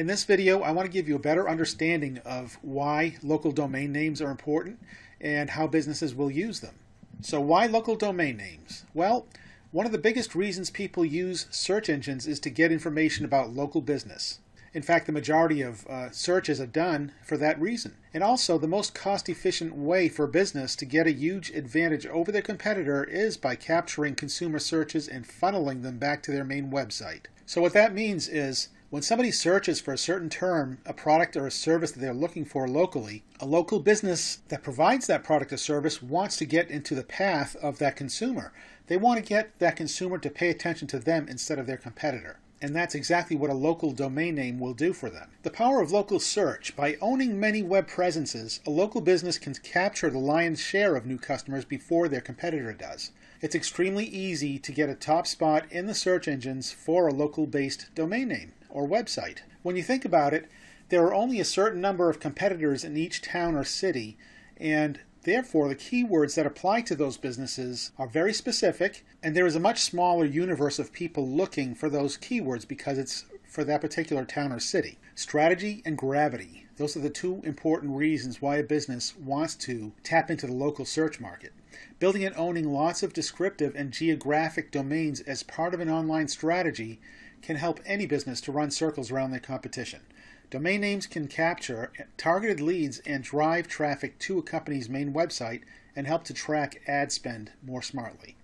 In this video, I want to give you a better understanding of why local domain names are important and how businesses will use them. So why local domain names? Well, one of the biggest reasons people use search engines is to get information about local business. In fact, the majority of searches are done for that reason. And also, the most cost-efficient way for a business to get a huge advantage over their competitor is by capturing consumer searches and funneling them back to their main website. So what that means is, when somebody searches for a certain term, a product or a service that they're looking for locally, a local business that provides that product or service wants to get into the path of that consumer. They want to get that consumer to pay attention to them instead of their competitor. And that's exactly what a local domain name will do for them. The power of local search. By owning many web presences, a local business can capture the lion's share of new customers before their competitor does. It's extremely easy to get a top spot in the search engines for a local-based domain name or website. When you think about it, there are only a certain number of competitors in each town or city, and therefore the keywords that apply to those businesses are very specific, and there is a much smaller universe of people looking for those keywords because it's for that particular town or city. Strategy and gravity. Those are the two important reasons why a business wants to tap into the local search market. Building and owning lots of descriptive and geographic domains as part of an online strategy can help any business to run circles around their competition. Domain names can capture targeted leads and drive traffic to a company's main website and help to track ad spend more smartly.